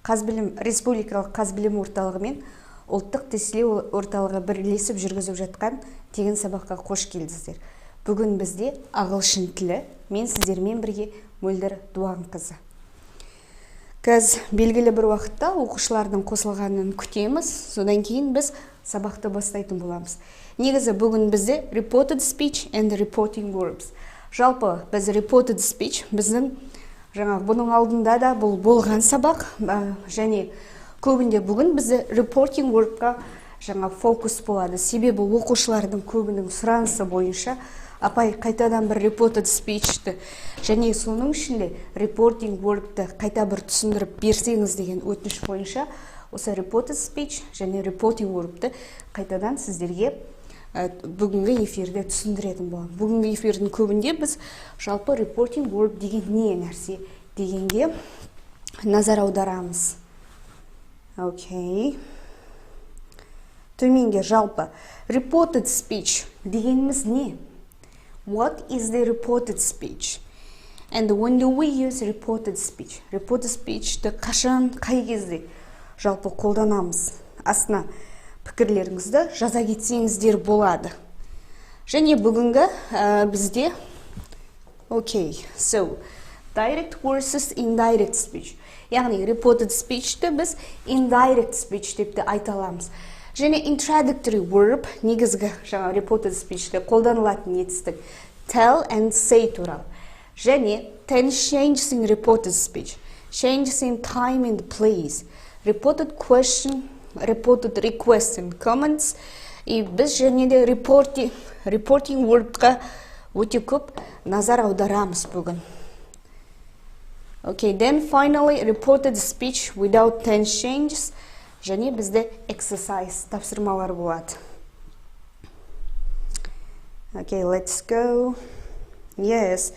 Республикалық QAZBILIM орталығы мен ұлттық тестілеу орталығы бірлесіп жүргізіп жатқан тегін сабаққа қош келдіңіздер. Бүгін бізде ағылшын тілі, мен сіздермен бірге Мөлдір Дуанқызы. Қазір белгілі бір уақытта оқушылардың қосылғанын күтеміз, содан кейін біз сабақты бастайтын боламыз. Негізі бүгін бізде reported speech and reporting verbs. Жалпы біз reported speech біздің бұның алдында да бұл болған сабақ, және көбінде бүгін бізде reporting verb'қа фокус болады. Себебі оқушылардың көбінің сұранысы бойынша апай қайтадан бір reported speech'ті және соның ішінде reporting verb'ті қайта бір түсіндіріп берсеңіз деген өтініш бойынша осы reported speech және reporting verb'ті қайтадан сіздерге бүгінгі эфирде түсіндіретін боламын. Бүгінгі эфирдің көбінде біз жалпы reporting verb деген не нәрсе дегенге назар аударамыз. Окей. Төменге жалпы reported speech дегеніміз не? What is the reported speech? And when do we use reported speech? Reported speech'ті қашан, қай кезде жалпы қолданамыз? Астына пікірлеріңізді жаза кетсеңіздер болады. Және бүгінгі бізде so direct versus indirect speech. Яғни reported speech'ті біз indirect speech деп те айта аламыз. Және introductory verb негізгі reported speech'те қолданылатын етістік tell and say туралы. Және tense changes in reported speech, changes in time and place, reported question, reported requests and comments. И біз және де reporting verb'қа өте көп назар аударамыз бүгін. Okay, then finally reported speech without tense changes. Және бізде exercise тапсырмалар болады. Okay, let's go. Yes,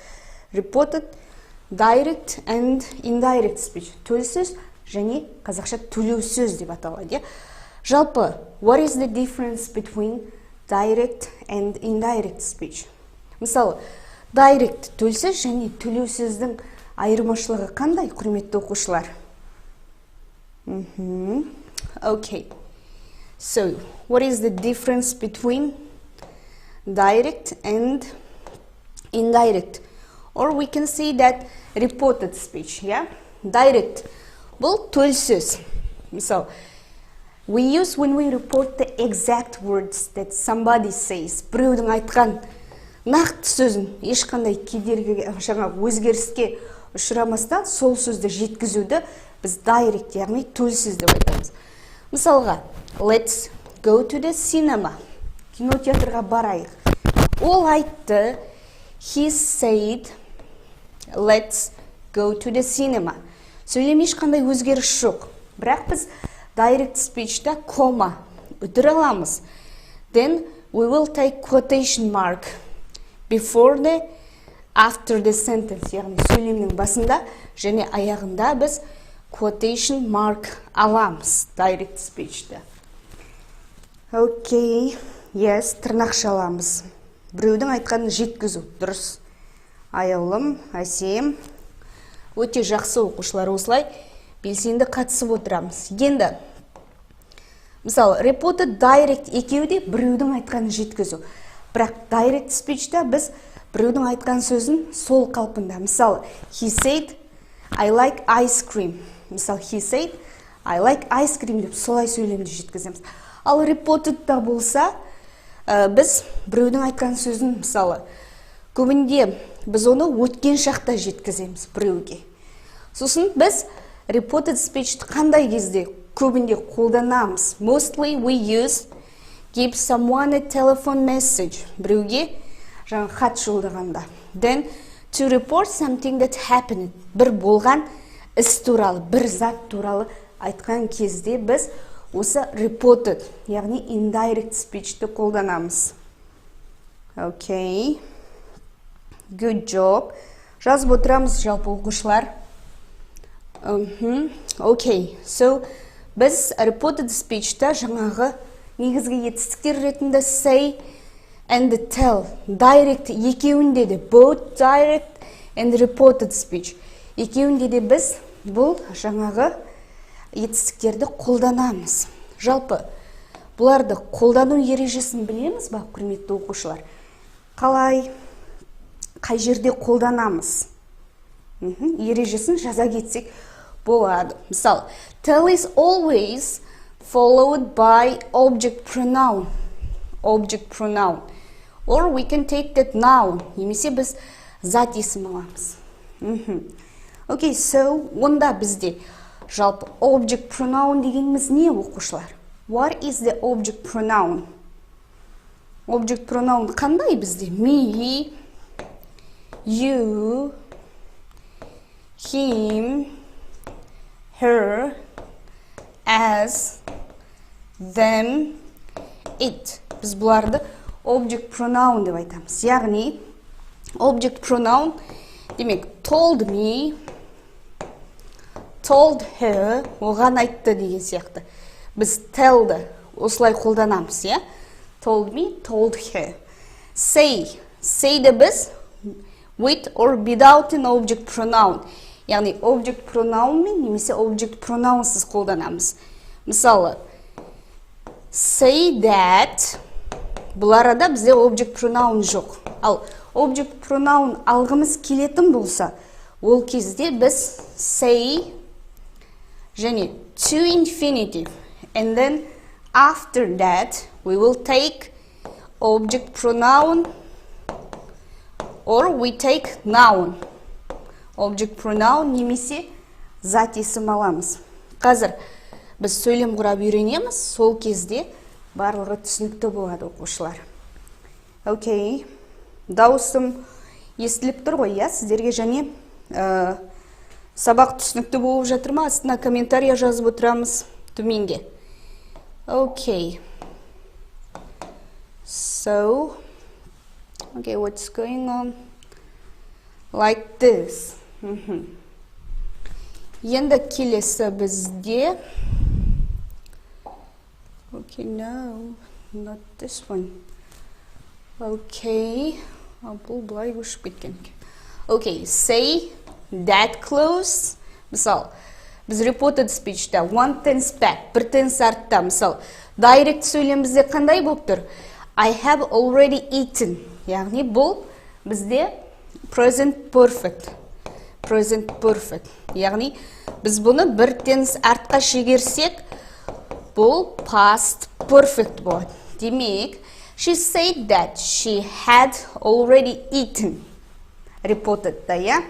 reported direct and indirect speech. Төлсіз және қазақша төлеусіз деп аталады. Жалпы, what is the difference between direct and indirect speech? Мысалы, direct төлсіз және төлеусіздің айырмашылығы қандай, құрметті оқушылар? Okay, so what is the difference between direct and indirect? Or we can see that reported speech, yeah? Direct, бұл төлсіз. Мысалы, we use when we report the exact words that somebody says. Біреудің айтқан нақты сөзін ешқандай кедергі өзгеріске ұшырамастан сол сөзді жеткізуді біз direct, яғни төлсіз деп айтамыз. Мысалға, let's go to the cinema. Кинотеатрға барайық. Ол айтты, he said, let's go to the cinema. Сөйлем ешқандай өзгеріс жоқ. Бірақ біз direct speech'та кома үтір аламыз. Then we will take quotation mark before the, after the sentence. Яғни сөйлемнің басында және аяғында біз quotation mark аламыз direct speech'ті. Okay, yes, тырнақша аламыз. Біреудің айтқанын жеткізу, дұрыс. Аяулым, әсем, өте жақсы оқушылар, осылай белсенді қатысып отырамыз. Енді, мысалы, reported direct екеуде біреудің айтқанын жеткізу. Бірақ direct speech'та біз біреудің айтқан сөзін сол қалпында. Мысалы, he said, I like ice cream. Мысалы, he said, I like ice cream деп солай сөйлемді жеткіземіз. Ал reported'та болса, біз біреудің айтқан сөзін, мысалы, көбінде біз оны өткен шақта жеткіземіз біреуге. Сосын біз reported speech'ті қандай кезде көбінде қолданамыз? Mostly we use give someone a telephone message. Біреуге хат жолдағанда. Then to report something that happened. Бір болған іс туралы, бір зат туралы айтқан кезде біз осы reported, яғни indirect speech'ті қолданамыз. Okay, good job. Жазып отырамыз жалпы оқушылар. Okay, so біз reported speech'та жаңағы негізгі етістіктер ретінде say and tell, direct екеуінде де, both direct and reported speech. Екеуінде де біз бұл жаңағы етістіктерді қолданамыз. Жалпы, бұларды қолдану ережесін білеміз ба, құрметті оқушылар? Қалай, қай жерде қолданамыз? Ережесін жаза кетсек болады. Мысалы, tell is always followed by object pronoun. Object pronoun. Or we can take that noun. Немесе біз зат есім аламыз. Okay, so онда бізде жалпы object pronoun дегеніміз не, оқушылар? What is the object pronoun? Object pronoun қандай бізде? Me, you, him, her, as, them, it. Біз бұларды object pronoun деп айтамыз. Яғни, object pronoun демек told me, told her, оған айтты деген сияқты. Біз tellді осылай қолданамыз, я? Told me, told her. Say, sayді біз with or without an object pronoun. Яғни object pronoun мен немесе object pronounсыз қолданамыз. Мысалы, say that, бұл арада бізде object pronoun жоқ. Ал object pronoun алғымыз келетін болса, ол кезде біз say және to infinitive. And then after that, we will take object pronoun or we take noun. Object pronoun немесе зат есім аламыз. Қазір біз сөйлем құрап үйренеміз, сол кезде барлығы түсінікті болады, оқушылар. Окей, дауысым естіліп тұр ғой, я сіздерге және сабақ түсінікті болып жатыр ма? Астына комментария жазып отырамыз төменге. Okay. So, okay, what's going on? Like this. Енді келесі бізде. Okay, no, not this one. Okay, бұл былай көшіп кеткен. Okay, say that close. Мысалы, біз reported speech'та one tense back, бір tense артта. Мысалы, direct сөйлемімізде қандай болып тұр? I have already eaten. Яғни бұл бізде present perfect. Present perfect. Яғни біз бұны бір tense артқа шегерсек, бұл past perfect болады. Демек, she said that she had already eaten. Reported да, я?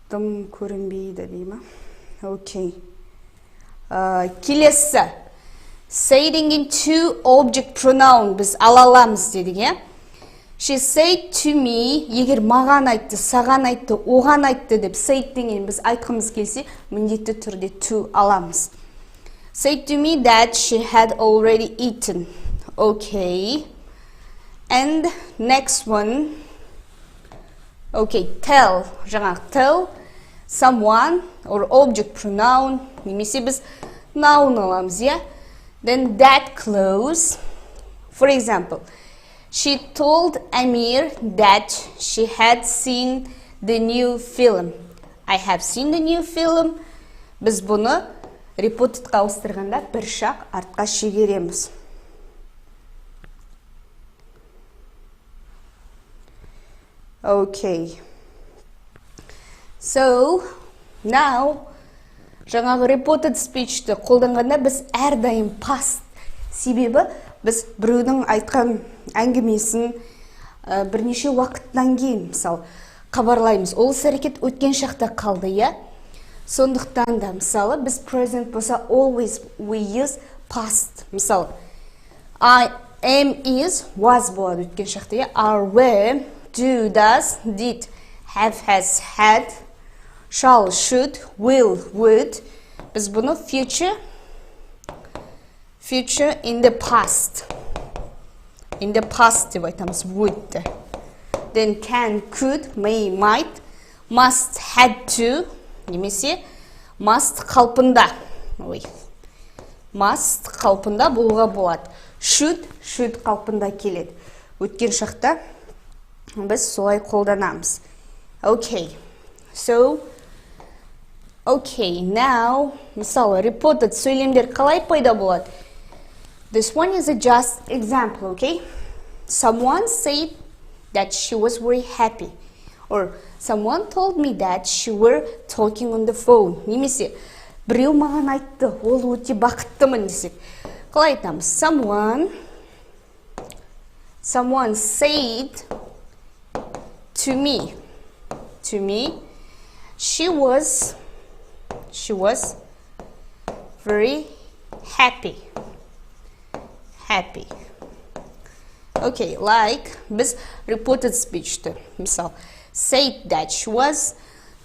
Дым көрінбейді дейма. Окей. Келесі. Saying in two object pronoun біз алаламыз дедік, я? She said to me, егер маған айтты, саған айтты, оған айтты деп said деген біз айтқымыз келсе, міндетті түрде to аламыз. Said to me that she had already eaten. Okay. And next one. Okay, tell. Жаңағы tell someone or object pronoun. Немесе біз noun аламыз, я? Then that close. For example, she told Amir that she had seen the new film. I have seen the new film. Біз бұны reportedқа ауыстырғанда бір шақ артқа шегереміз. Okay. So, now, жаңағы reported speech'ті қолданғанда біз әрдайым past. Себебі біз біреудің айтқан әңгімесін бірнеше уақыттан кейін, мысалы, хабарлаймыз. Ол іс-әрекет өткен шақта қалды, я? Сондықтан да, мысалы, біз present болса always we use past. Мысалы, I am is was болады өткен шақта, я? Are, were, do, does, did, have, has, had, shall, should, will, would. Біз бұны future in the past. In the past деп айтамыз, would. Then can, could, may, might, must, had to, немесе must қалпында. Must қалпында болуға болады. Should қалпында келеді. Өткен шақта біз солай қолданамыз. Okay. So, Okay, now, мысалы, reported сөйлемдер қалай пайда болады? This one is a just example, okay? Someone said that she was very happy. Or someone told me that she were talking on the phone. Немесе, біреу маған айтты, ол өте бақыттымын десек. Қалай айтамыз? Someone said to me, she was very happy. Okay, like biz reported speech'te misal said that she was,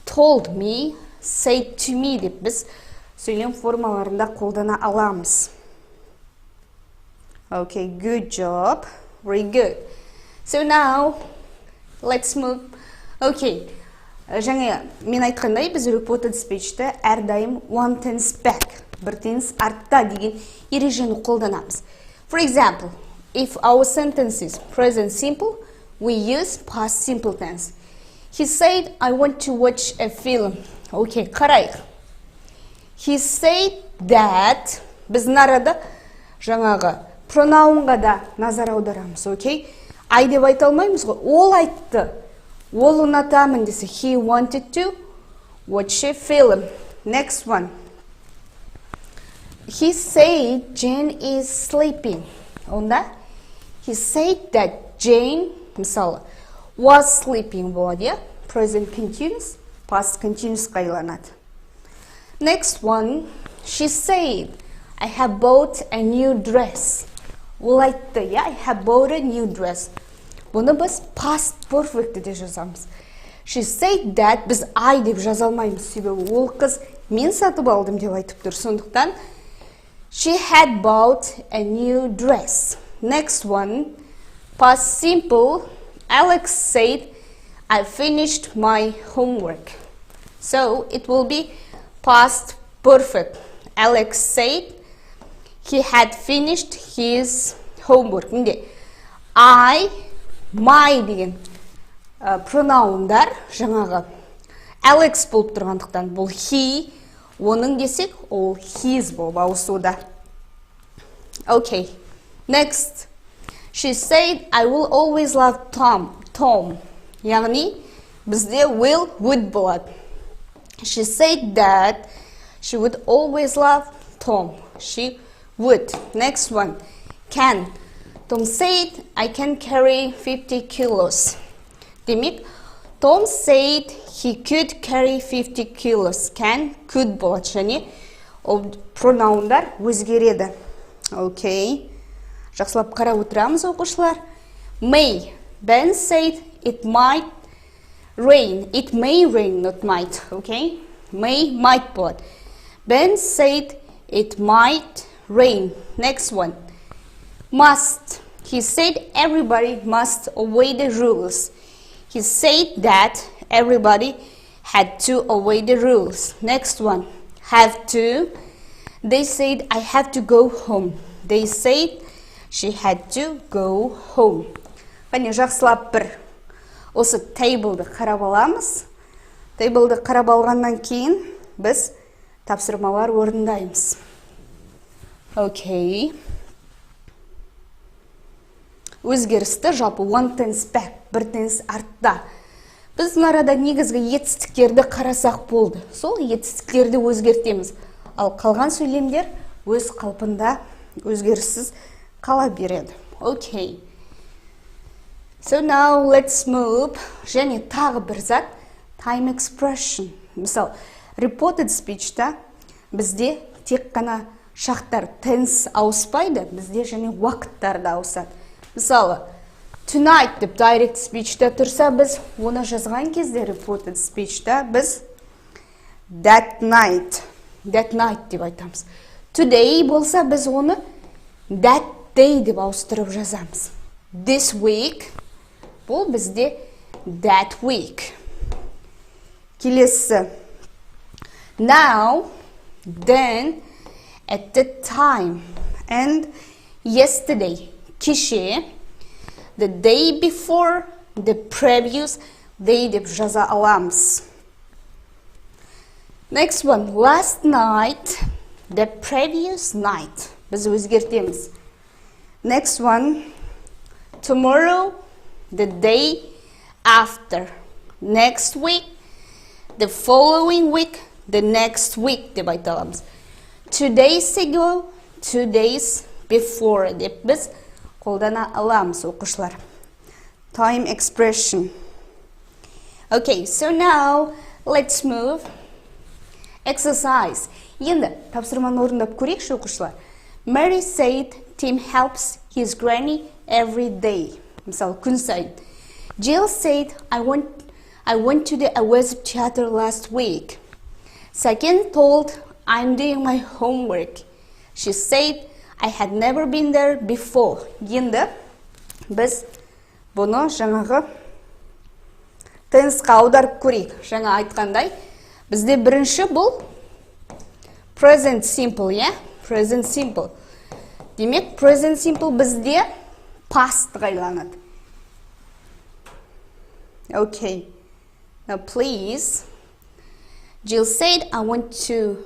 told me, said to me деп biz сөйлем формаларында қолдана аламыз. Okay, good job. Very good. So now let's move. Okay. Жаңа мен айтқандай біз reported speech'te әрдайым one tense back, бір tense артта деген ережені қолданамыз. For example, if our sentence is present simple, we use past simple tense. He said, I want to watch a film. Okay, қарайық. He said that, біз нарада жаңағы пронаунға да назар аударамыз, okay? I деп айта алмаймыз ғой, ол айтты. Ол ұнатамын десе, he wanted to watch a film. Next one. He said Jane is sleeping. Онда, he said that Jane, мысалы, was sleeping болады, yeah? Present continuous, past continuous қайланады. Next one. She said, I have bought a new dress. Ол айтты, yeah? I have bought a new dress. Бұны біз past perfect де жазамыз. She said that, біз I деп жаза алмаймыз, себебі ол қыз мен сатып алдым деп айтып тұр. Сондықтан she had bought a new dress. Next one, past simple. Alex said, I finished my homework. So it will be past perfect. Alex said he had finished his homework. I, my деген пронаундар жаңағы Alex болып тұрғандықтан бұл he, оның десек ол his болып ауысуда. Okay, next. She said, I will always love Tom. Яғни бізде will, would болады. She said that she would always love Tom. She would. Next one. Can. Tom said, I can carry 50 kilos. Демек, Tom said he could carry 50 kilos. Can, could болады. Және ол пронаундар өзгереді. Okay. Жақсылап қарап отырамыз, оқушылар. May. Ben said it might rain. It may rain, not might. Okay. May, might болады. Ben said it might rain. Next one. Must. He said everybody must obey the rules. He said that everybody had to obey the rules. Next one. Have to. They said I have to go home. They said she had to go home. Қане жақсылап бір осы table'ды қарап аламыз. Table'ды қарап алғаннан кейін біз тапсырмалар орындаймыз. Okay. Өзгерісті жалпы one tense back, бір tense артта. Біз нарада негізгі етістіктерді қарасақ болды. Сол етістіктерді өзгертеміз. Ал қалған сөйлемдер өз қалпында өзгеріссіз қала береді. Okay. So now let's move. Және тағы бір зат, time expression. Мысалы, reported speech'та бізде тек қана шақтар tense ауыспайды, бізде және уақыттар да ауысады. Мысалы, tonight деп direct speech'та тұрса, біз оны жазған кезде reported speech'та біз that night деп айтамыз. Today болса, біз оны that day деп ауыстырып жазамыз. This week бұл бізде that week. Келесі. Now, then, at the time, and yesterday. Кеше, the day before, the previous day деп жаза аламыз. Next one, last night, the previous night. Біз өзгертеміз. Next one, tomorrow, the day after. Next week, the following week, the next week деп айта аламыз. 2 days ago, 2 days before деп біз қолдана аламыз оқушылар. Time expression. Okay, so now let's move. Exercise. Енді тапсырманы орындап көрейікші оқушылар. Mary said Tim helps his granny every day. Мысалы, күн сайын. Jill said I went to the QAZBILIM theater last week. Sakin told I'm doing my homework. She said I had never been there before. Енді біз бұны жаңағы тенсқа аударып көрейік. Жаңа айтқандай, бізде бірінші бұл present simple, present simple. Демек, present simple бізде past ғайланады. Okay. Now please. Jill said I went to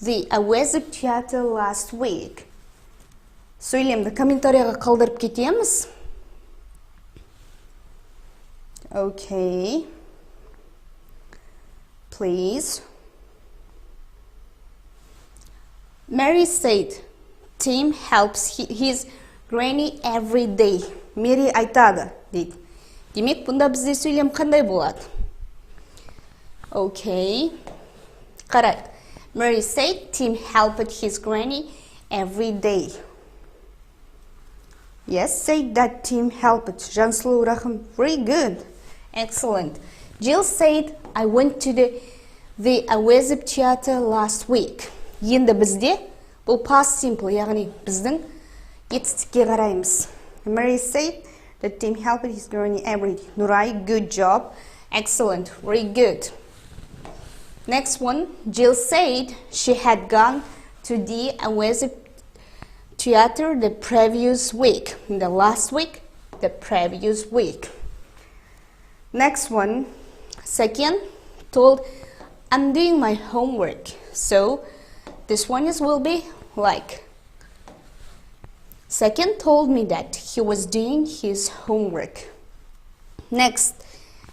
the QAZBILIM theater last week. Сөйлемді комментарияға қалдырып кетеміз. Okay. Please. Mary said Tim helps his granny every day. Mary айтады дейді. Демек, бұнда бізде сөйлем қандай болады? Okay. Қарайық. Mary said Tim helped his granny every day. Yes, said that Tim helped. Жансұлу рахым. Very good. Excellent. Jill said I went to the QAZBILIM theater last week. Енді бізде бұл past simple, яғни біздің етістікке қараймыз. Mary said that Tim helped his granny every day. Nuray, good job. Excellent. Very good. Next one. Jill said she had gone to the QAZBILIM theater the previous week. The last week, the previous week. Next one. Second, told I'm doing my homework. So this one will be like. Second told me that he was doing his homework. Next,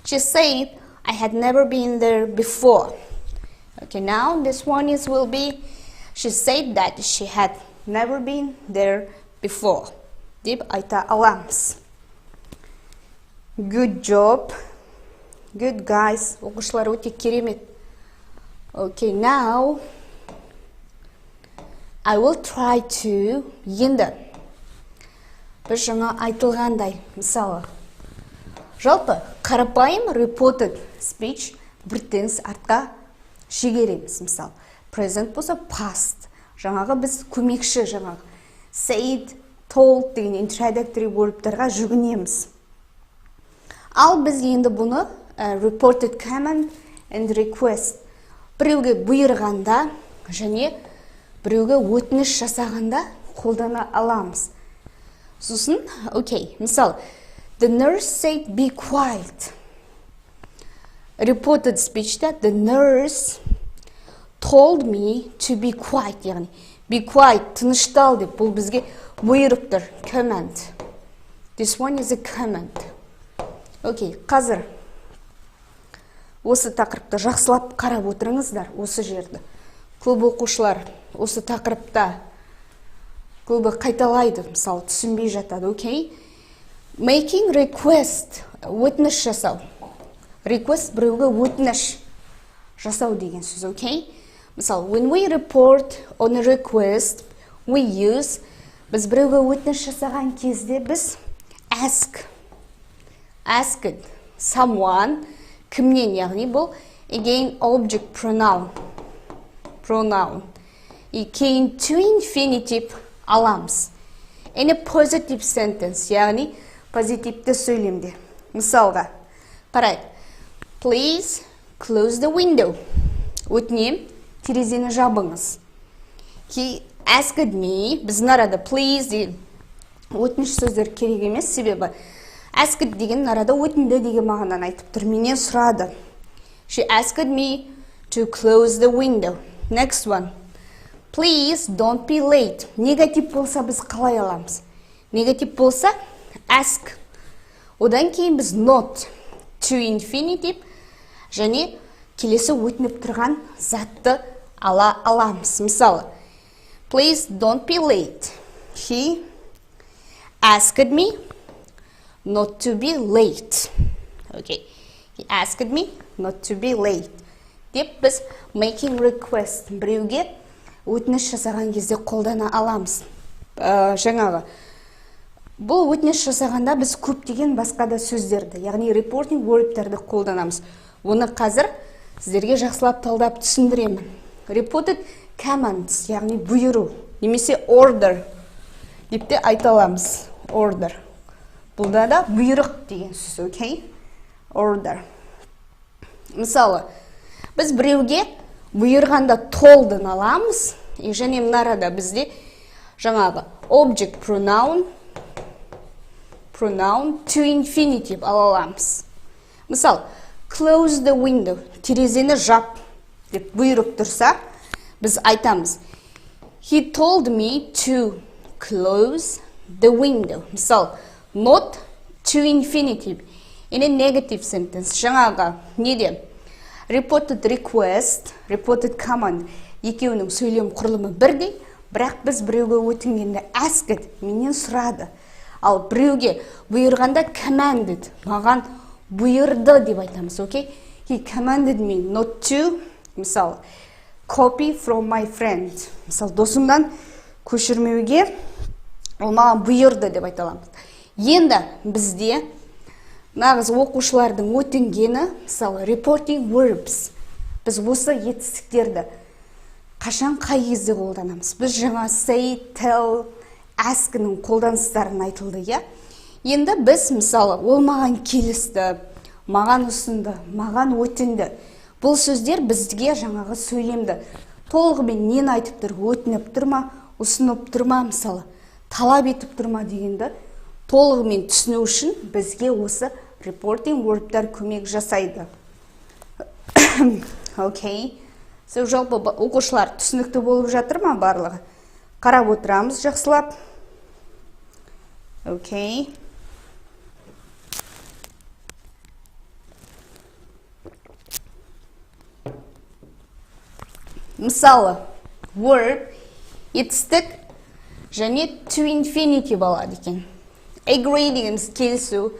she said I had never been there before. Okay, now this one will be. She said that she had never been there before. Деп айта аламыз. Good job. Good guys. Оқушылар өте керемет. Okay, now I will try to. Енді біз жаңа айтылғандай, мысалы, жалпы қарапайым reported speech бір тенс артқа шегереміз. Мысалы, present болса past. Жаңағы біз көмекші, жаңағы said, told деген introductory verбтарға жүгінеміз. Ал біз енді бұны reported command and request. Біреуге бұйырғанда және біреуге өтініш жасағанда қолдана аламыз. Сосын, okay, мысалы, the nurse said be quiet. Reported speech'та the nurse told me to be quiet, яғни be quiet, тыныштал деп, бұл бізге бұйырып тұр, command. This one is a command. Okay, қазір осы тақырыпты жақсылап қарап отырыңыздар, осы жерді. Көп оқушылар осы тақырыпта көбі қайталайды, мысалы, түсінбей жатады, okay? Making request, өтініш жасау. Request біреуге өтініш жасау деген сөз, okay? Мысалы, when we report on a request, we use, біз біреуге өтініш жасаған кезде біз ask. Asked someone, кімнен, яғни бұл again object pronoun. И кейін to infinitive аламыз. In a positive sentence, яғни позитивті сөйлемде. Мысалға, қарайық. Please close the window. Өтінем, терезені жабыңыз. He asked me, біздің арада please деген өтініш сөздер керек емес, себебі asked деген арада өтінді деген мағынаны айтып тұр. Менен сұрады. She asked me to close the window. Next one. Please don't be late. Негатив болса біз қалай аламыз? Негатив болса ask. Одан кейін біз not, to infinitive және келесі өтініп тұрған затты ала аламыз. Мысалы, please don't be late. He asked me not to be late. Okay. He asked me not to be late. Деп біз making request біреуге өтініш жасаған кезде қолдана аламыз. Жаңағы бұл өтініш жасағанда біз көптеген басқа да сөздерді, яғни reporting verb'терді қолданамыз. Оны қазір сіздерге жақсылап талдап түсіндіремін. Reported commands, яғни бұйыру, немесе order деп те айта аламыз. Order. Бұлда да бұйрық деген сөз, окей? Order. Мысалы, біз біреуге бұйырғанда толдың аламыз, және мынарада бізде жаңағы object pronoun to infinitive аламыз. Мысалы, close the window, терезені жап деп бұйырып тұрса, біз айтамыз. He told me to close the window. Мысалы, not to infinitive. In a negative sentence, жаңағы неде? Reported request, reported command, екеуінің сөйлем құрылымы бірдей, бірақ біз біреуге өтінгенде asked, менен сұрады. Ал біреуге бұйырғанда commanded, маған бұйырды деп айтамыз, окей? He commanded me not to, мысалы, copy from my friend. Мысалы, досымдан көшірмеуге, ол маған бұйырды деп айталамыз. Енді бізде нағыз оқушылардың өтінгені, мысалы, reporting verbs. Біз осы етістіктерді қашан қай кезде қолданамыз? Біз жаңа say, tell, ask'ның қолданыстарын айтылды, я? Енді біз, мысалы, ол маған келісті, маған ұсынды, маған өтінді. Бұл сөздер бізге жаңағы сөйлемді толығымен нені айтып тұр? Өтініп тұрма, ұсынып тұрма, мысалы, талап етіп тұрма дегенді толығымен түсіну үшін бізге осы reporting verb'тер көмек жасайды. Окей. Сол жалпы оқушылар түсінікті болып жатыр ма барлығы? Қарап отырамыз жақсылап. Окей. Мысалы, verb, етістік және to infinitive алады екен. Agree дегеніміз келісу,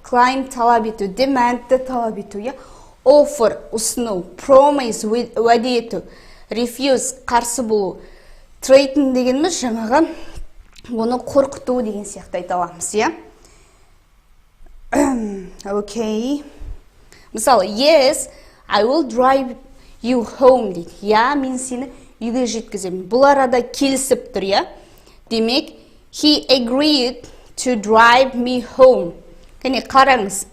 climb талап ету, demand талап ету, offer ұсыну, promise уәде ету, refuse қарсы болу, threaten дегеніміз жаңағы оны қорқыту деген сияқты айта аламыз, я? Окей. Мысалы, yes, I will drive you home дейді. Я, мен сені үйге жеткіземін. Бұл арада келісіп тұр, я? Демек, he agreed to drive me home. Кәне қараңыз.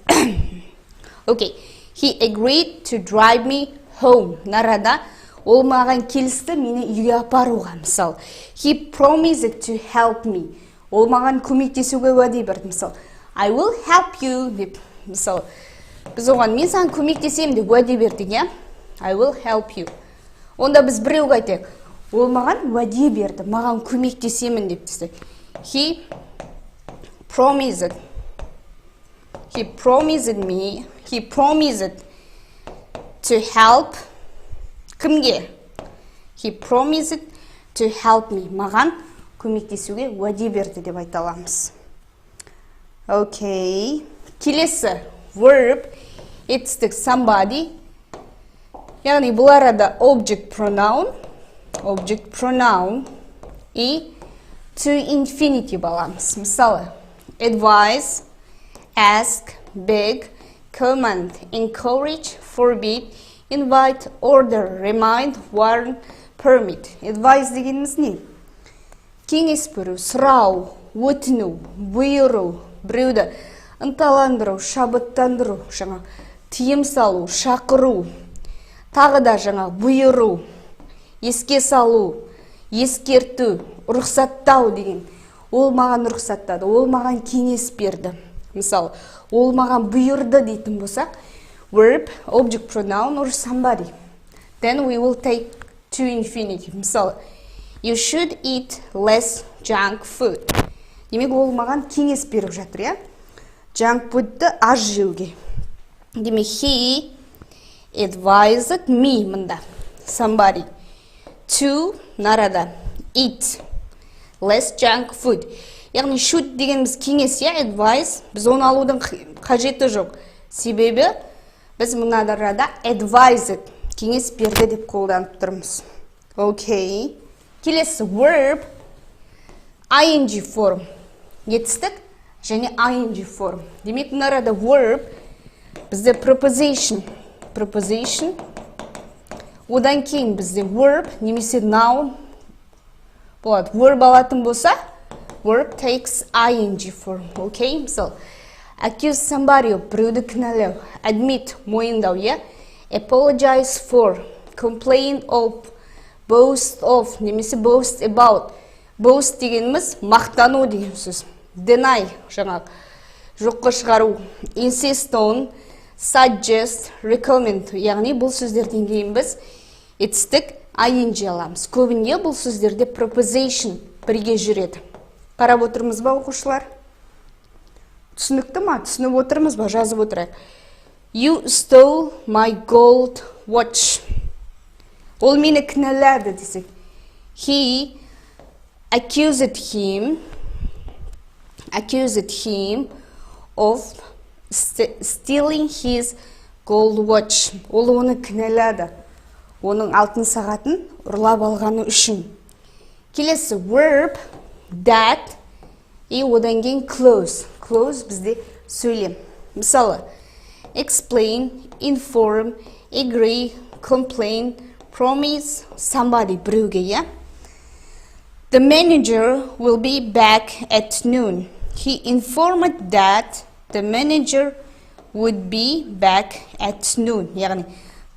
Окей. He agreed to drive me home. Нарада ол маған келісті мені үйге апаруға. Мысалы, he promised to help me. Ол маған көмектесуге уәде берді. Мысалы, I will help you деп. Мысалы, біз оған мен саған көмектесем деп уәде бердік, я? I will help you. Онда біз біреуге айтайық. Ол маған уәде берді, маған көмектесемін деп десек. He promised to help кімге? He promised to help me. Маған көмектесуге уәде берді деп айта аламыз. Окей. Келесі verb, етістік somebody. Яғни бұл арада object pronoun и to infinitive аламыз. Мысалы, advise, ask, beg, command, encourage, forbid, invite, order, remind, warn, permit. Advise дегеніміз не? Кеңес беру, сұрау, өтіну, бұйыру, біреуді ынталандыру, шабыттандыру, жаңа тыйым салу, шақыру, тағы да жаңа бұйыру, еске салу, ескерту, рұқсаттау деген. Ол маған рұқсаттады, ол маған кеңес берді. Мысалы, ол маған бұйырды дейтін болсақ, verb, object pronoun or somebody. then we will take to infinitive. Мысалы, you should eat less junk food. Демек, ол маған кеңес беріп жатыр, я? Junk food'ты аз жеуге. Демек, he advised me, мында. Somebody. To, нарада, eat less junk food. Яғни, should дегеніміз кеңес, я, advice. Біз оны алудың қажеті жоқ. Себебі, біз мынадарада advised, кеңес берді деп қолданып тұрмыз. Окей. Келесі verb, ing form. Етістік және ing form. Демек, мынарада verb, бізде preposition. Preposition. Одан кейін бізде verb, немесе noun болады. Verb алатын болса, verb takes ing form. Окей, мысалы, accuse somebody of, біреуді кінәлау. Admit, мойындау, я? Apologize for, complain of, boast of, немесе boast about. Boast дегеніміз мақтану деген сөз. Deny, жаңағы, жоққа шығару. Insist on, suggest, recommend. Яғни бұл сөздерден кейін біз етістік ing аламыз. Көбінде бұл сөздерде preposition бірге жүреді. Қарап отырмыз ба, оқушылар? Түсінікті ма? Түсініп отырмыз ба? Жазып отырайық. You stole my gold watch. Ол мені кінәлады десек. He accused him of stealing his gold watch. Ол оны кінәлады. Оның алтын сағатын ұрлап алғаны үшін. Келесі verb that и одан кейін close. Close бізде сөйлем. Мысалы, explain, inform, agree, complain, promise, somebody, біреуге, я? The manager will be back at noon. He informed that the manager would be back at noon. Яғни,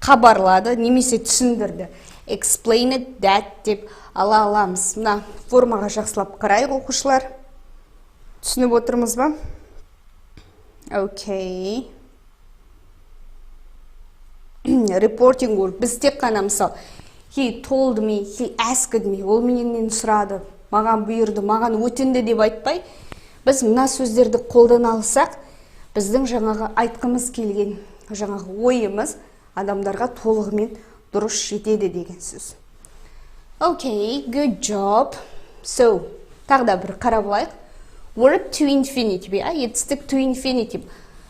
қабарлады, немесе түсіндірді. Explained that деп ала аламыз. Мына формаға жақсылап қарайық, оқушылар. Түсініп отырмыз ба? Окей. Reporting work. Біз тек қана мысал. He told me, he asked me. Ол менен сұрады, маған бұйырды, маған өтінді деп айтпай. Біз мына сөздерді қолдана алсақ, біздің жаңағы айтқымыз келген, жаңағы ойымыз адамдарға толығымен дұрыс жетеді деген сөз. Okay, good job. So, тағда бір қарап алайық. Verb to infinitive, етістік to infinitive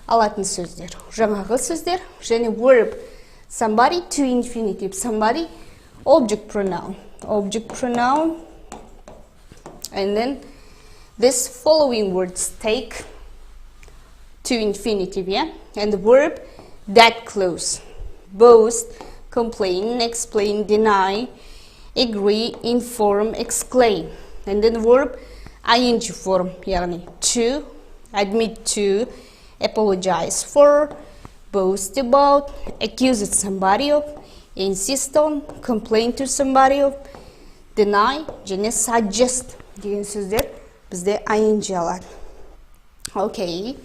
алатын сөздер. Жаңағы сөздер, және verb somebody to infinitive, somebody object pronoun. Object pronoun. And then this following words take to infinitive, yeah? And the verb that close. Boast, complain, explain, deny, agree, inform, exclaim. And then verb ing form, яғни to, admit to, apologize for, boast about, accuse somebody of, insist on, complain to somebody of, deny, және suggest деген сөздер бізде ing алады. Okay,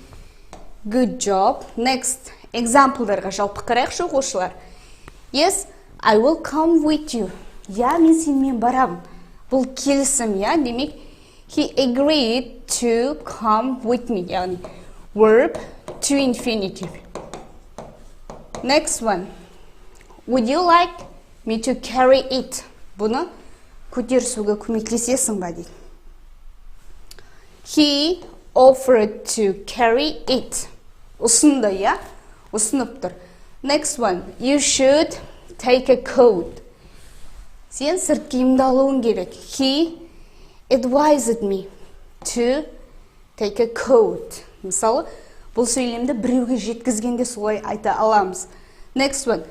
good job. Next, example'дарға жалпы қарайықшы, оқушылар. Yes, I will come with you. Я, мен сенімен барамын. Бұл келісім, я, демек, he agreed to come with me, яғни verb to infinitive. Next one. Would you like me to carry it? Бұны көтерісуге көмектесесің ба дейді. He offered to carry it. Ұсынды, я? Ұсынып тұр. Next one. You should take a coat. Сен сырт киімді алуың керек. He advised me to take a coat. Мысалы, бұл сөйлемді біреуге жеткізгенде солай айта аламыз. Next one.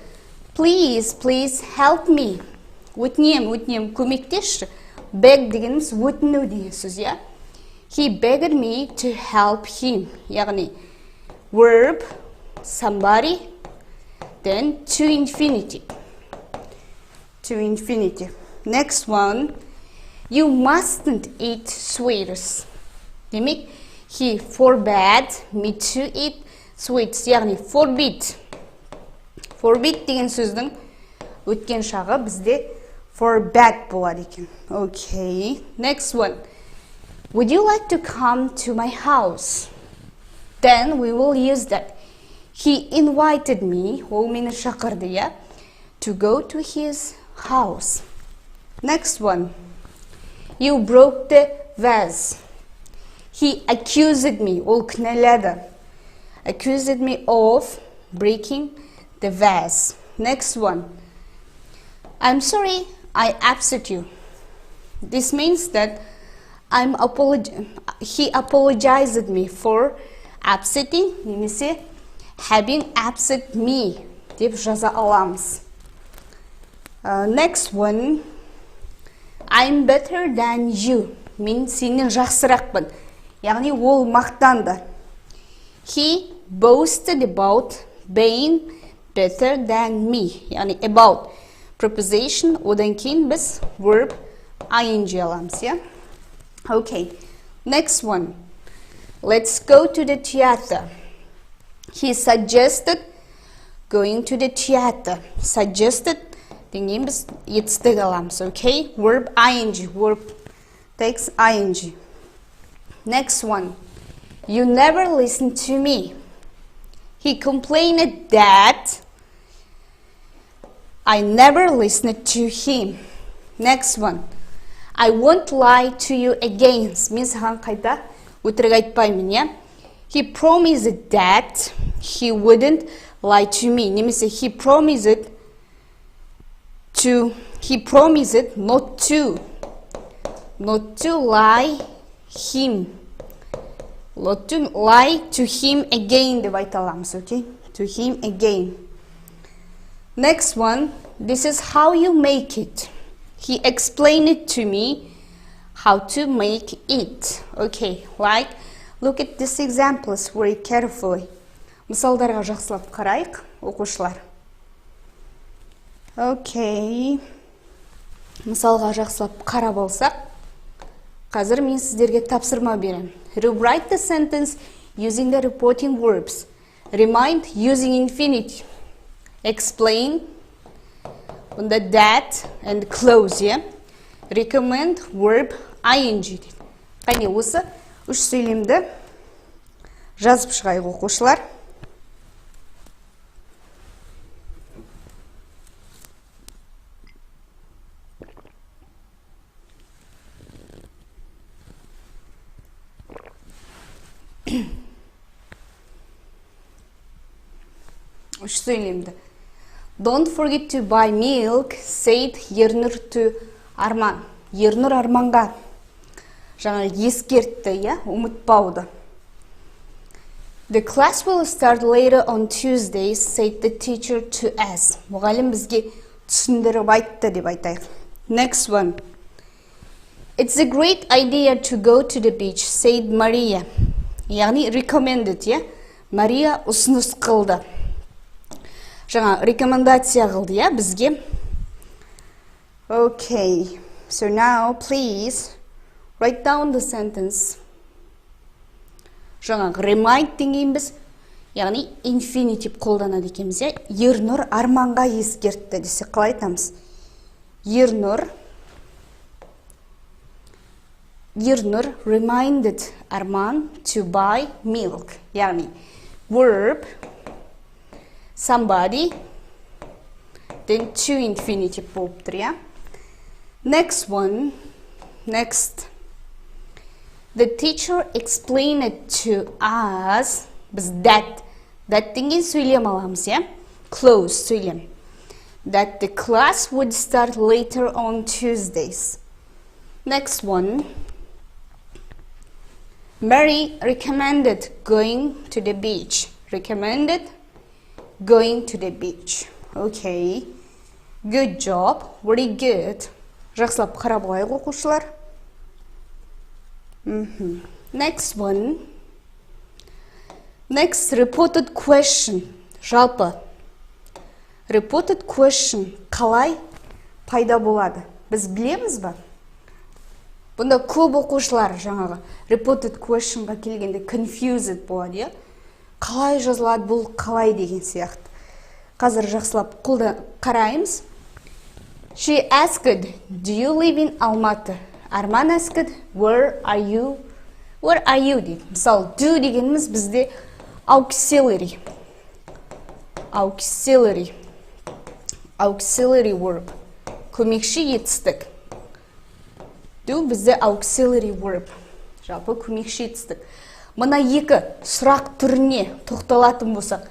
Please, please help me. Өтінем, көмектесші. Beg дегеніміз өтіну деген сөз, я? He begged me to help him. Яғни, verb, somebody, then to infinitive. To infinitive. Next one. You mustn't eat sweets. Демек, he forbade me to eat sweets. Яғни, forbid. Forbid деген сөздің өткен шағы бізде forbade болады екен. Okay, next one. Would you like to come to my house? Then we will use that. He invited me, ол мені шақырды, я, to go to his house. Next one. You broke the vase. He accused me, ол кінәлады. Accused me of breaking the vase. Next one. I'm sorry, I upset you. This means that he apologized me for upsetting, немесе having upset me деп жаза аламыз. Next one. I'm better than you. Мен сенен жақсырақпын. Яғни ол мақтанды. He boasted about being better than me. Яғни about preposition, одан кейін біз verb ing аламыз, я? Okay. Next one. Let's go to the theater. He suggested going to the theater. Suggested деген біз етістік аламыз, okay? Verb ing, verb takes ing. Next one. You never listen to me. He complained that I never listened to him. Next one. I won't lie to you again. Мен саған қайта өтірік айтпаймын, я? He promised that he wouldn't lie to me. Немесе he promised not to lie to him again деп айта аламыз, okay? To him again. Next one. This is how you make it. He explained it to me how to make it. Okay, like, look at these examples very carefully. Мысалдарға жақсылап қарайық, оқушылар. Okay. Мысалға жақсылап қарап алсақ, қазір мен сіздерге тапсырма берем. Rewrite the sentence using the reporting verbs. Remind using infinitive. Explain the that and close, yeah? Recommend verb ing. Қане осы үш сөйлемді жазып шығайық, оқушылар. Үш сөйлемді. Don't forget to buy milk, said Ернұр to Арман. Ернұр Арманға жаңа ескертті, я, ұмытпауды. The class will start later on Tuesday, said the teacher to us. Мұғалім бізге түсіндіріп айтты деп айтайық. Next one. It's a great idea to go to the beach, said Maria. Яғни recommended, я? Мария ұсыныс қылды. Жаңа рекомендация қылды, я, бізге. Okay. So now, please, write down the sentence. Жаңа remind деген біз, яғни infinitive қолданады екенбіз, я? Ернұр Арманға ескертті десе қалай айтамыз? Ернұр reminded Арман to buy milk. Яғни verb somebody, then to infinitive болып тұр, я? Next one. Next. The teacher explained it to us. Біз that деген сөйлем аламыз, я? Close сөйлем. That the class would start later on Tuesdays. Next one. Mary recommended going to the beach. Recommended going to the beach. Okay. Good job. Very good. Жақсылап қарап алайық, оқушылар. Next one. Next, reported question. Жалпы. Reported question қалай пайда болады? Біз білеміз ба? Бұнда көп оқушылар жаңағы reported questionға келгенде confused болады, я? Қалай жазылады, бұл қалай деген сияқты. Қазір жақсылап қараймыз. She asked, do you live in Алматы? Арман asked, where are you? Where are you дейді. Мысалы, do дегеніміз бізде auxiliary verb. Көмекші етістік. Do бізде auxiliary verb. Жалпы көмекші етістік. Мына екі сұрақ түріне тоқталатын болсақ.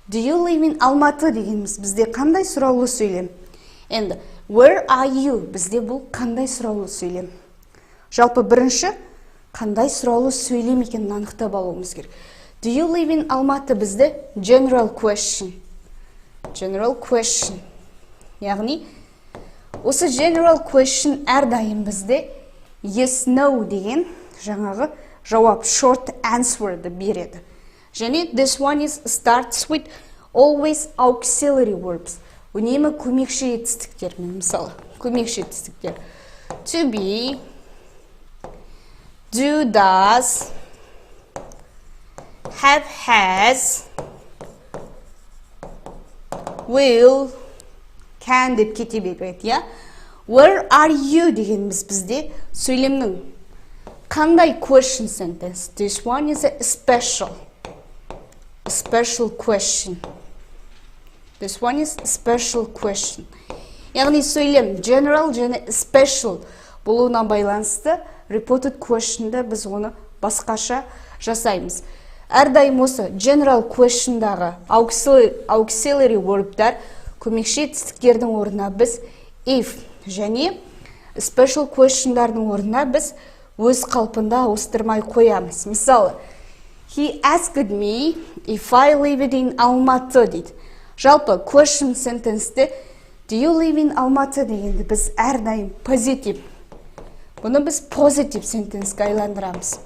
Do you live in Алматы дегеніміз бізде қандай сұраулы сөйлем? Енді, where are you? Бізде бұл қандай сұраулы сөйлем? Жалпы бірінші, қандай сұраулы сөйлем екенін анықтап алуымыз керек. Do you live in Алматы? Бізде general question. Яғни, осы general question әрдайым бізде yes, no деген жаңағы жауап short answer-ды береді. Және this one starts with always auxiliary verbs. Үнемі көмекші етістіктер. Мысалы, көмекші етістіктер. To be, do, does, have, has, will, can деп кете береді. Where are you дегеніміз бізде сөйлемнің қандай question sentence? This one is a special question. This one is special question. Яғни сөйлем general және special болуына байланысты reported question'да біз оны басқаша жасаймыз. Әрдайым осы general question'дағы auxiliary verb'дар көмекші етістіктердің орнына біз if және special question'дардың орнына біз өз қалпында ауыстырмай қоямыз. Мысалы, he asked me if I lived in Алматы дейді. Жалпы question sentence'те do you live in Алматы дегенде біз әрдайым позитив. Бұны біз positive sentence-ға айландырамыз.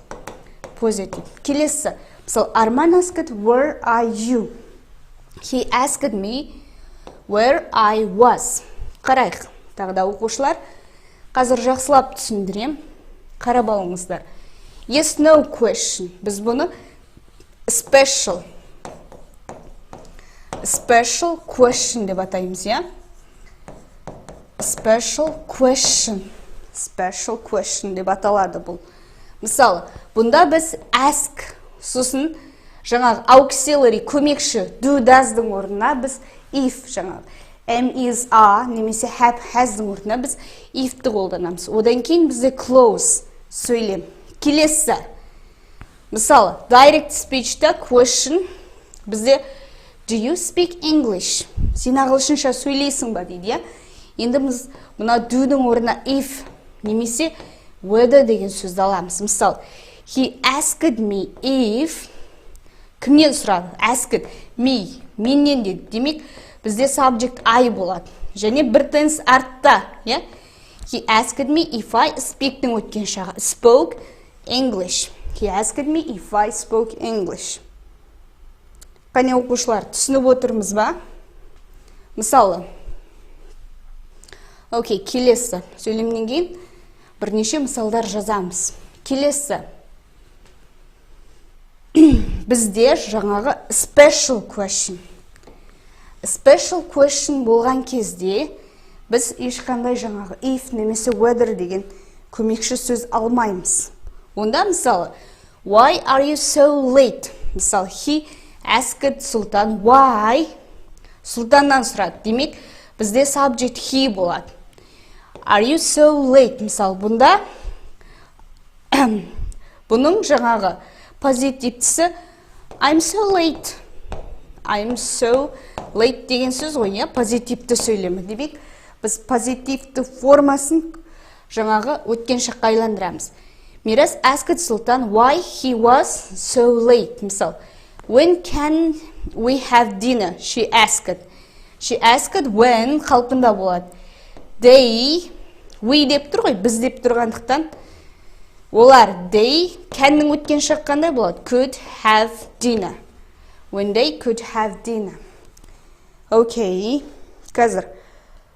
Positive. Келесі, мысалы, Арман asked where are you? He asked me where I was. Қарайық. Тағда оқушылар, қазір жақсылап түсіндірем. Қарап алыңыздар. Yes, no question. Біз бұны special question деп атаймыз, я? Special question деп аталады бұл. Мысалы, бұнда біз ask, сосын жаңағы auxiliary көмекші do, does'дың орнына біз if жаңағы am, is, are немесе have, has'дың орнына біз if'ті қолданамыз. Одан кейін бізде close сөйлем. Келесі. Мысалы, direct speech'та question бізде do you speak English? Сен ағылшынша сөйлейсің ба дейді, я? Енді біз мұна do'дың орнына if немесе whether деген сөзді аламыз. Мысалы, he asked me if кімнен сұрады? Asked me, меннен деді. Демек, бізде subject I болады. Және бір tense артта, я? He asked me if I speak'тің өткен шағы. Spoke English. He asked me if I spoke English. Қане оқушылар, түсініп отырмыз ба? Мысалы, окей, келесі. Сөйлемнен кейін бірнеше мысалдар жазамыз. Келесі. Бізде жаңағы special question. Special question болған кезде біз ешқандай жаңағы if немесе whether деген көмекші сөз алмаймыз. Онда мысалы, why are you so late? Мысалы, he asked Сұлтан why? Сұлтаннан сұрады. Демек, бізде subject he болады. Are you so late? Мысалы, бұнда бұның жаңағы позитивтісі I'm so late. I'm so late деген сөз ғой, я? Позитивті сөйлемі. Демек, біз позитивті формасын жаңағы өткен шаққа айландырамыз. Мирас asked Сұлтан why he was so late. Мысалы, when can we have dinner? She asked. She asked when қалпында болады. They, we деп тұр ғой, біз деп тұрғандықтан олар they, can'ның өткен шақ қандай болады? Could have dinner. When they could have dinner. Окей, қазір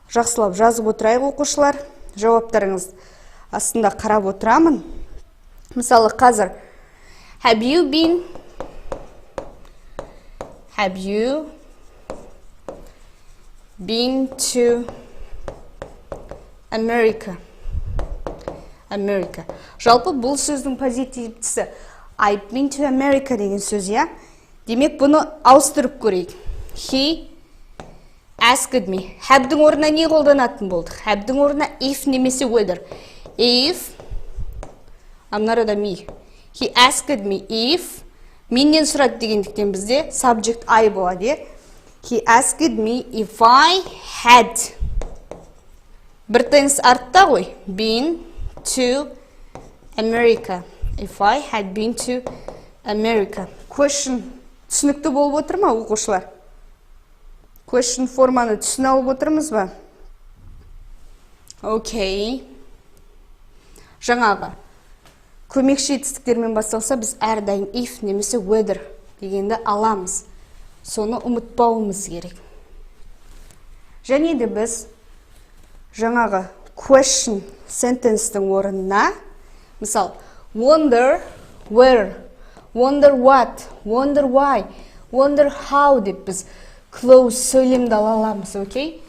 жақсылап жазып отырайық оқушылар. Жауаптарыңыз астында қарап отырамын. Мысалы, қазір have you been to America. America. Жалпы бұл сөздің позитивтісі I've been to America деген сөз, я? Демек, бұны ауыстырып көрейік. He asked me. Have'дің орнына не қолданатын болдық? Have'дің орнына if немесе whether. If, амнарада me. He asked me if, менен сұрады дегендіктен бізде subject I болады. He asked me if I had. Бір tense артта ғой. Been to America. If I had been to America. Question түсінікті болып отыр ма, оқушылар? Question форманы түсіне алып отырмыз ба? Окей. Жаңағы көмекші етістіктермен басталса, біз әрдайым if немесе whether дегенді аламыз. Соны ұмытпауымыз керек. Және де біз жаңағы question sentence-тің орнына, мысал, wonder where, wonder what, wonder why, wonder how деп біз close сөйлемді аламыз, окей?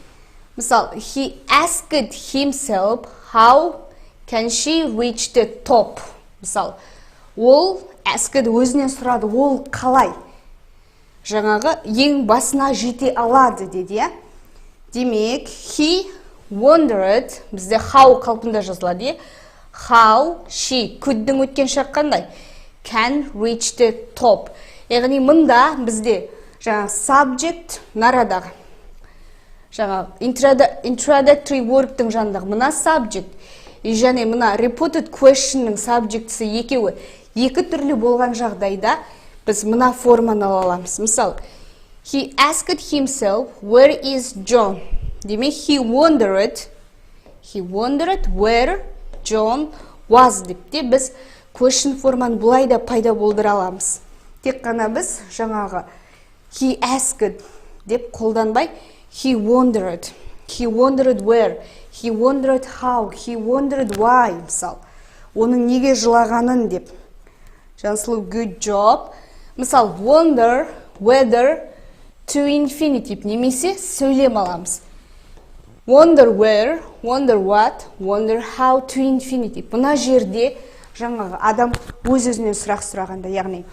Мысал, he asked himself how can she reach the top. Мысал, ол asked өзінен сұрады, ол қалай жаңағы ең басына жете алады деді, я? Демек, he wondered, бізде how қалпында жазылады, how she, could'дің өткен шақ қандай? Can reach the top. Яғни мұнда бізде жаңағы subject нарадағы. Жаңағы introductory verb'тің жанындағы мұна subject. Және мұна repeated question'ның subject'сы екеуі екі түрлі болған жағдайда біз мұна форманы аламыз. Мысал, he asked himself, where is John? Демек, he wondered where John was депте біз question форманы бұлай да пайда болдыра аламыз. Тек қана біз жаңағы he asked деп қолданбай he wondered where, he wondered how, he wondered why, мысал, оның неге жылағанын деп. Жансылу, good job. Мысал, wonder whether to infinitive немесе сөйлем аламыз. Wonder where, wonder what, wonder how to infinitive. Бұна жерде жаңағы адам өз-өзінен сұрақ сұрағанда, яғни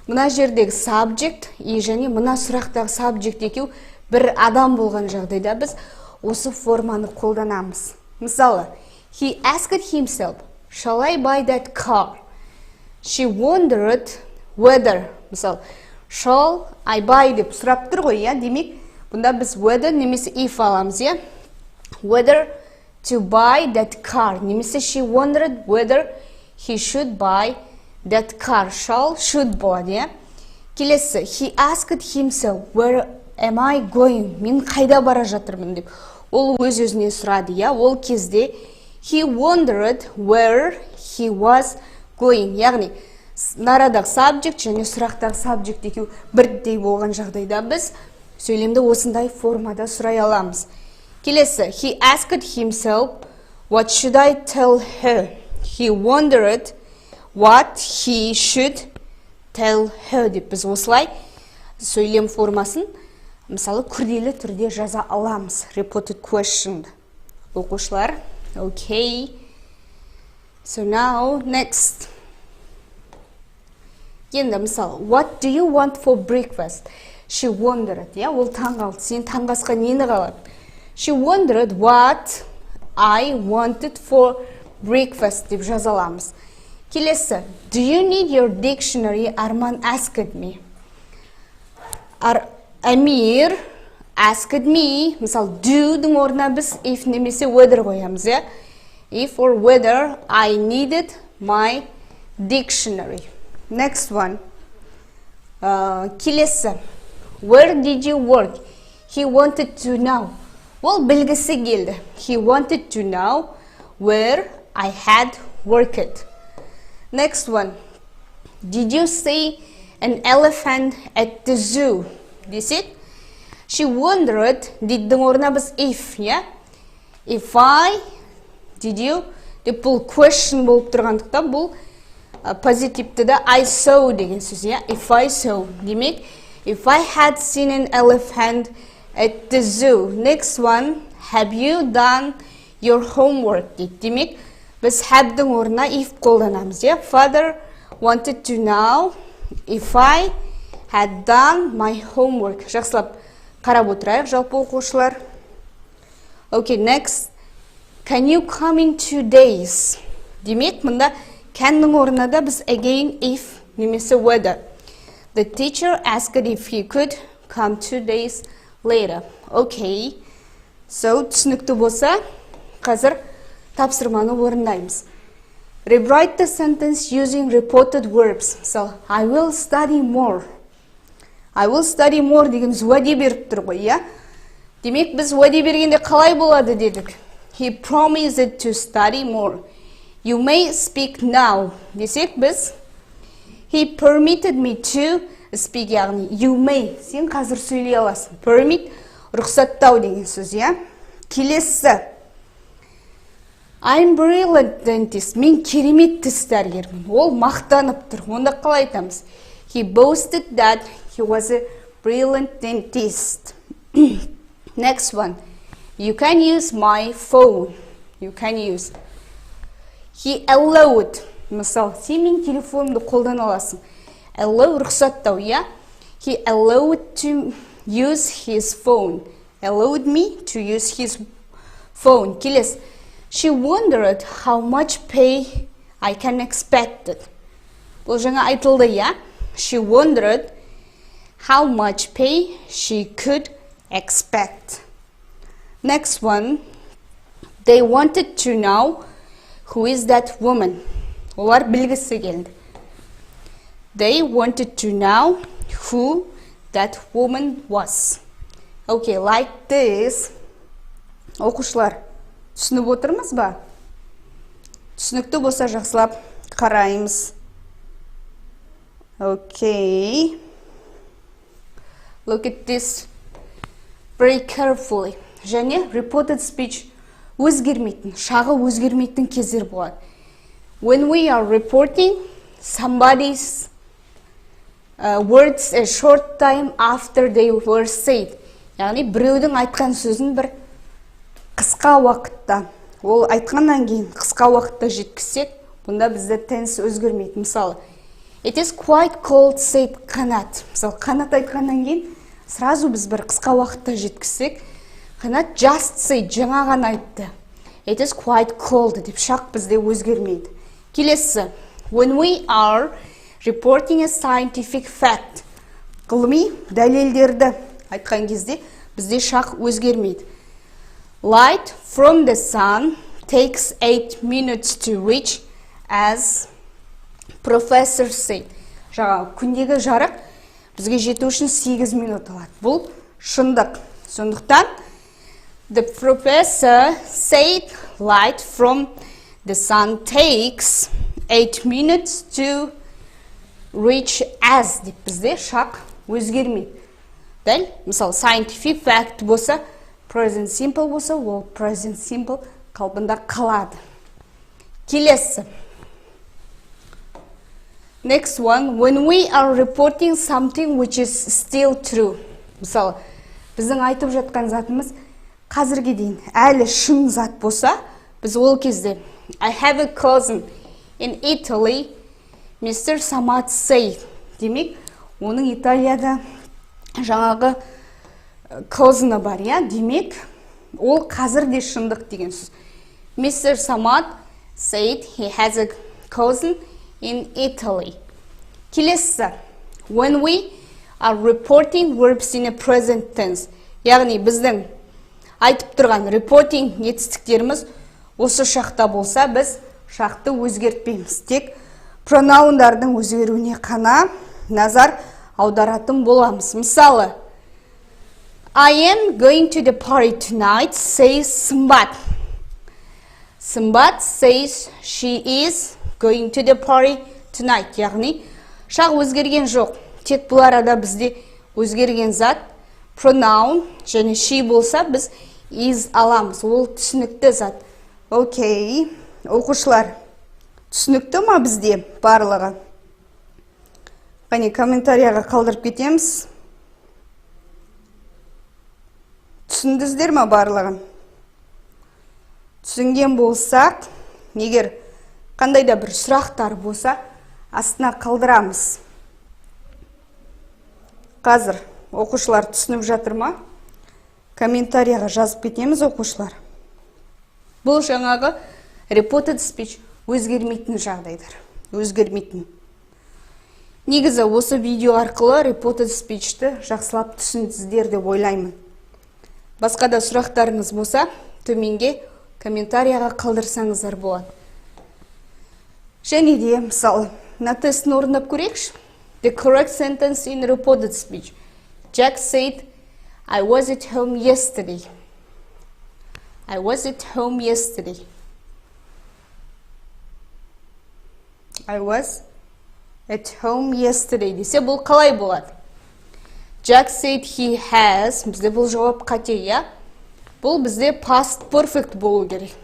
мұна жердегі subject және мұна сұрақтағы subject екеу бір адам болған жағдайда біз осы форманы қолданамыз. Мысалы, he asked himself, shall I buy that car? She wondered whether, мысалы, shall I buy деп сұрап тұр ғой, я? Демек, бұнда біз whether немесе if аламыз, я? Whether to buy that car. Немесе she wondered whether he should buy that car. Shall, should болады, я? Келесі, he asked himself, where am I going? Мен қайда бара жатырмын деп. Ол өз-өзіне сұрады, я? Ол кезде he wondered where he was going. Яғни, нарадағы subject және сұрақтағы subject екеу бірдей болған жағдайда біз сөйлемді осындай формада сұрай аламыз. Келесі, he asked himself, what should I tell her? He wondered what he should tell her деп біз осылай сөйлем формасын мысалы күрделі түрде жаза аламыз. Repeated question. Оқушылар, okay. So now, next. Енді мысалы, what do you want for breakfast? She wondered, я? Ол таңғалды. Сен таңғасқа нені қалады? She wondered what I wanted for breakfast деп жазаламыз. Келесі, do you need your dictionary? Арман asked me. Амир asked me. Мысалы, do-дің орнына біз if немесе whether қоямыз, я? If or whether I needed my dictionary. Next one. Келесі, where did you work? He wanted to know. Ол білгісі келді. He wanted to know where I had worked. Next one. Did you see an elephant at the zoo? This it? She wondered, did'дің орнына біз if, yeah? If I, did you? Деп бұл question болып тұрғандықтан бұл позитивті да I saw деген сөз, yeah? If I saw. Демек, if I had seen an elephant at the zoo. Next one. Have you done your homework дейді. Демек, біз have'дің орнына if қолданамыз. Father wanted to know if I had done my homework. Жақсылап қарап отырайық, жалпы оқушылар. Okay, next. Can you come in 2 days? Демек, мұнда can'ның орнына да біз again if немесе whether. The teacher asked if he could come 2 days later. Okay. So, түсінікті болса, қазір тапсырманы орындаймыз. Rewrite the sentence using reported verbs. So, I will study more. I will study more дегеніміз уәде беріп тұр ғой, иә? Демек, біз уәде бергенде қалай болады дедік? He promised to study more. You may speak now. Десек біз He permitted me to speak, яғни you may. Сен қазір сөйлей аласың. Permit рұқсаттау деген сөз, иә? Келесі. I'm brilliant dentist. Мен керемет тіс дәрігермін. Ол мақтанып тұр. Онда қалай айтамыз? He boasted that he was a brilliant dentist. Next one. You can use my phone. You can use. He allowed. Мысал, сен мен телефонымды қолдана аласың. Allow рұқсаттау, иә? He allowed to use his phone. Allowed me to use his phone. Келесі. She wondered how much pay I can expect. Бұл жаңа айтылды, иә? She wondered how much pay she could expect. Next one. They wanted to know who is that woman. Олар білгісі келді. They wanted to know who that woman was. Okay, like this. Оқушылар, түсініп отырмыз ба? Түсінікті болса жақсылап қараймыз. Okay. Look at this very carefully. Және reported speech өзгермейтін, шағы өзгермейтін кездер болады. When we are reporting somebody's words a short time after they were said. Яғни біреудің айтқан сөзін бір қысқа уақытта, ол айтқаннан кейін қысқа уақытта жеткізсек, бұнда бізде tense өзгермейді. Мысалы, it is quite cold said Қанат. Мысалы, Қанат айтқаннан кейін сразу біз бір қысқа уақытта жеткізсек, Қанат just said, жаңа ғана айтты. It is quite cold деп шақ бізде өзгермейді. Келесі, when we are reporting a scientific fact, ғылыми дәлелдерді айтқан кезде бізде шақ өзгермейді. Light from the sun takes 8 minutes to reach, as professor said. Жаңа күндегі жарық бізге жету үшін 8 минут алады. Бұл шындық. Сондықтан the professor said light from the sun takes 8 minutes to reach as деп бізде шақ өзгермейді. Дәл, мысалы, scientific fact болса, present simple болса, ол present simple қалпында қалады. Келесі. Next one, when we are reporting something which is still true. Мысалы, біздің айтып жатқан затымыз қазірге дейін әлі шын зат болса, біз ол кезде I have a cousin in Italy, Mr. Samad said. Демек, оның Италияда жаңағы cousin'ы бар, иә? Демек, ол қазір де шындық деген сөз. Mr. Samad said he has a cousin in Italy. Келесі. When we are reporting verbs in a present tense. Яғни, біздің айтып тұрған reporting етістіктеріміз осы шақта болса, біз шақты өзгертпейміз. Тек пронаудардың өзгеруіне қана назар аударатын боламыз. Мысалы, I am going to the party tonight, says Сымбат. Сымбат says she is going to the party tonight. Яғни, шақ өзгерген жоқ. Тек бұл арада бізде өзгерген зат pronoun және she болса, біз is аламыз. Ол түсінікті зат. Окей, оқушылар, түсінікті ма бізде барлығы? Қане, комментарияға қалдырып кетеміз. Түсіндіңіздер ма барлығын? түсінген болсақ, егер қандай да бір сұрақтар болса, астына қалдырамыз. Қазір оқушылар түсініп жатыр ма? Комментарияға жазып кетеміз оқушылар. Бұл жаңағы reported speech өзгермейтін жағдайлар. Өзгермейтін. Негізі осы видео арқылы reported speechті жақсылап түсіндіңіздер деп ойлаймын. Басқа да сұрақтарыңыз болса, төменге комментарияға қалдырсаңыздар болады. Және де, мысалы, мына тестін орындап көрейікші. The correct sentence in reported speech. Jack said, I was at home yesterday. I was at home yesterday. I was at home yesterday. Десе бұл қалай болады? Jack said he has. Бізде бұл жауап қате, я? Бұл бізде past perfect болу керек.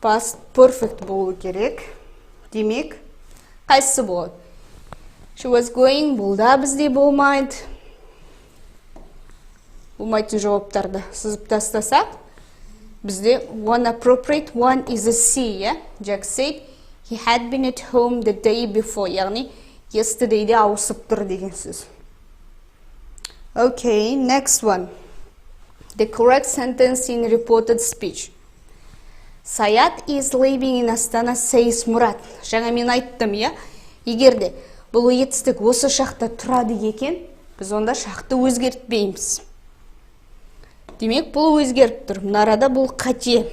Past perfect болу керек. Демек, қайсысы болады? She was going. Бұл да бізде болмайды. Болмайтын жауаптарды сызып тастасақ, бізде one appropriate, one is a C, yeah? Jack said he had been at home the day before, яғни yesterday'де ауысып тұр деген сөз. Okay, next one. The correct sentence in reported speech. Sayat is living in Astana, says Мұрат. Жаңа мен айттым, я? Егерде бұл етістік осы шақта тұрады екен, біз онда шақты өзгертпейміз. Демек, бұл өзгеріп тұр. Нарада бұл қате.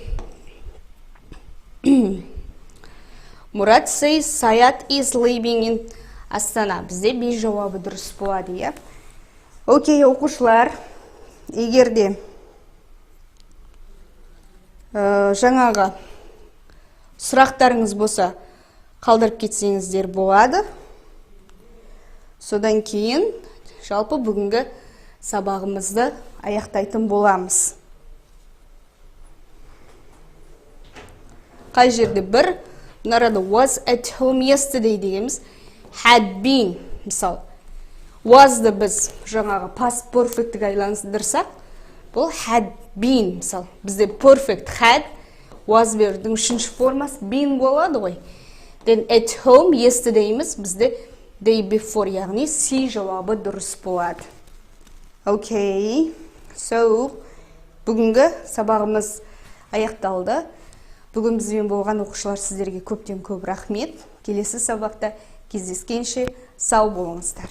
Мұрат says Sayat is living in Astana. Бізде бей жауабы дұрыс болады, я? Окей, оқушылар, егерде жаңағы сұрақтарыңыз болса, қалдырып кетсеңіздер болады. Содан кейін жалпы бүгінгі сабағымызды аяқтайтын боламыз. Қай жерде бір, нарада was at home yesterday дегеніміз had been, мысалы. Was-ды біз жаңағы past perfect-ті айланыстырсақ, бұл had been, мысалы. Бізде perfect had, was бердің үшінші формасы been болады ғой. Then at home yesterday'іміз бізде day before, яғни C жауабы дұрыс болады. Окей. So, бүгінгі сабағымыз аяқталды. Бүгін бізбен болған оқушылар сіздерге көптен көп рахмет. Келесі сабақта кездескенше сау болыңыздар.